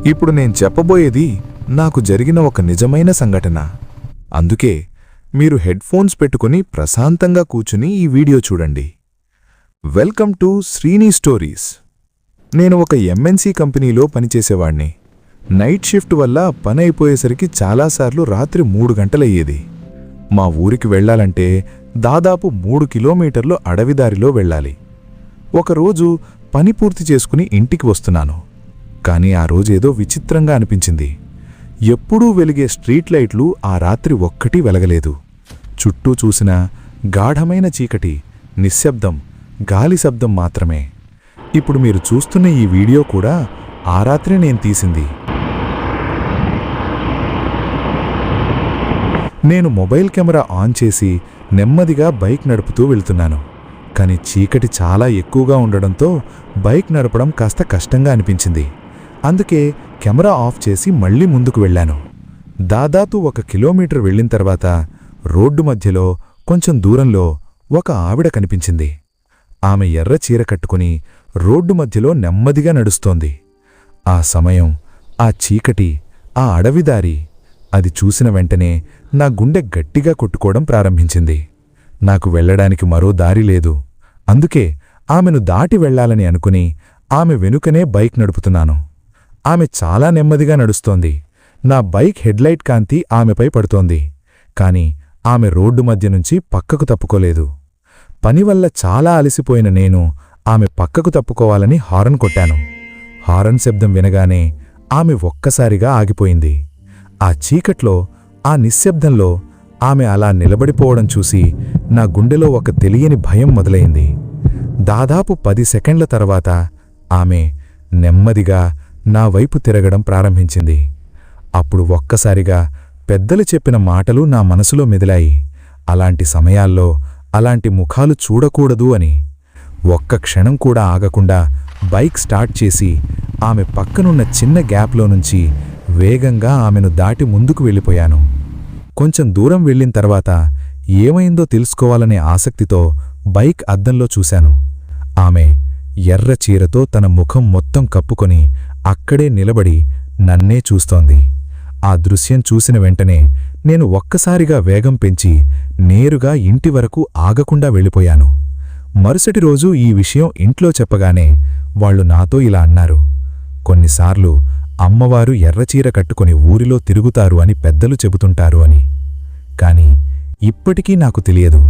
ఇప్పుడు నేను చెప్పబోయేది నాకు జరిగిన ఒక నిజమైన సంఘటన. అందుకే మీరు హెడ్ఫోన్స్ పెట్టుకుని ప్రశాంతంగా కూర్చుని ఈ వీడియో చూడండి. Welcome to Srini stories. నేను ఒక ఎంఎన్సీ కంపెనీలో పనిచేసేవాణ్ణి. నైట్ షిఫ్ట్ వల్ల పని అయిపోయేసరికి చాలాసార్లు రాత్రి 3 గంటలయ్యేది. మా ఊరికి వెళ్లాలంటే దాదాపు 3 కిలోమీటర్లు అడవిదారిలో వెళ్ళాలి. ఒకరోజు పని పూర్తి చేసుకుని ఇంటికి వస్తున్నాను. కానీ ఆ రోజేదో విచిత్రంగా అనిపించింది. ఎప్పుడూ వెలిగే స్ట్రీట్ లైట్లు ఆ రాత్రి ఒక్కటీ వెలగలేదు. చుట్టూ చూసినా గాఢమైన చీకటి, నిశ్శబ్దం, గాలి శబ్దం మాత్రమే. ఇప్పుడు మీరు చూస్తున్న ఈ వీడియో కూడా ఆ రాత్రి నేను తీసింది. నేను మొబైల్ కెమెరా ఆన్ చేసి నెమ్మదిగా బైక్ నడుపుతూ వెళ్తున్నాను. కానీ చీకటి చాలా ఎక్కువగా ఉండడంతో బైక్ నడపడం కాస్త కష్టంగా అనిపించింది. అందుకే కెమెరా ఆఫ్ చేసి మళ్లీ ముందుకు వెళ్ళాను. దాదాపు 1 కిలోమీటర్ వెళ్ళిన తర్వాత రోడ్డు మధ్యలో కొంచెం దూరంలో ఒక ఆవిడ కనిపించింది. ఆమె ఎర్ర చీర కట్టుకుని రోడ్డు మధ్యలో నెమ్మదిగా నడుస్తోంది. ఆ సమయం, ఆ చీకటి, ఆ అడవిదారి, అది చూసిన వెంటనే నా గుండె గట్టిగా కొట్టుకోవడం ప్రారంభించింది. నాకు వెళ్లడానికి మరో దారి లేదు. అందుకే ఆమెను దాటి వెళ్లాలని అనుకుని ఆమె వెనుకనే బైక్ నడుపుతున్నాను. ఆమె చాలా నెమ్మదిగా నడుస్తోంది. నా బైక్ హెడ్లైట్ కాంతి ఆమెపై పడుతోంది. కాని ఆమె రోడ్డు మధ్య నుంచి పక్కకు తప్పుకోలేదు. పనివల్ల చాలా అలసిపోయిన నేను ఆమె పక్కకు తప్పుకోవాలని హారన్ కొట్టాను. హారన్ శబ్దం వినగానే ఆమె ఒక్కసారిగా ఆగిపోయింది. ఆ చీకట్లో, ఆ నిశ్శబ్దంలో ఆమె అలా నిలబడిపోవడం చూసి నా గుండెలో ఒక తెలియని భయం మొదలైంది. దాదాపు 10 సెకండ్ల తర్వాత ఆమె నెమ్మదిగా నా వైపు తిరగడం ప్రారంభించింది. అప్పుడు ఒక్కసారిగా పెద్దలు చెప్పిన మాటలు నా మనసులో మెదిలాయి. అలాంటి సమయాల్లో అలాంటి ముఖాలు చూడకూడదు అని. ఒక్క క్షణం కూడా ఆగకుండా బైక్ స్టార్ట్ చేసి ఆమె పక్కనున్న చిన్న గ్యాప్లో నుంచి వేగంగా ఆమెను దాటి ముందుకు వెళ్ళిపోయాను. కొంచెం దూరం వెళ్ళిన తర్వాత ఏమైందో తెలుసుకోవాలనే ఆసక్తితో బైక్ అద్దంలో చూశాను. ఆమె ఎర్ర చీరతో తన ముఖం మొత్తం కప్పుకొని అక్కడే నిలబడి నన్నే చూస్తోంది. ఆ దృశ్యం చూసిన వెంటనే నేను ఒక్కసారిగా వేగం పెంచి నేరుగా ఇంటి వరకు ఆగకుండా వెళ్ళిపోయాను. మరుసటి రోజు ఈ విషయం ఇంట్లో చెప్పగానే వాళ్లు నాతో ఇలా అన్నారు, కొన్నిసార్లు అమ్మవారు ఎర్రచీర కట్టుకుని ఊరిలో తిరుగుతారు అని పెద్దలు చెబుతుంటారు అని. కాని ఇప్పటికీ నాకు తెలియదు,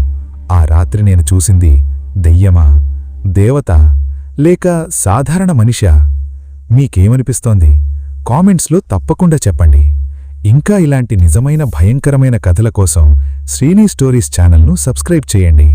ఆ రాత్రి నేను చూసింది దెయ్యమా, దేవత, లేక సాధారణ మనిషా? మీకేమనిపిస్తోంది? కామెంట్స్లో తప్పకుండా చెప్పండి. ఇంకా ఇలాంటి నిజమైన భయంకరమైన కథల కోసం శ్రీని స్టోరీస్ ఛానల్ను సబ్స్క్రైబ్ చేయండి.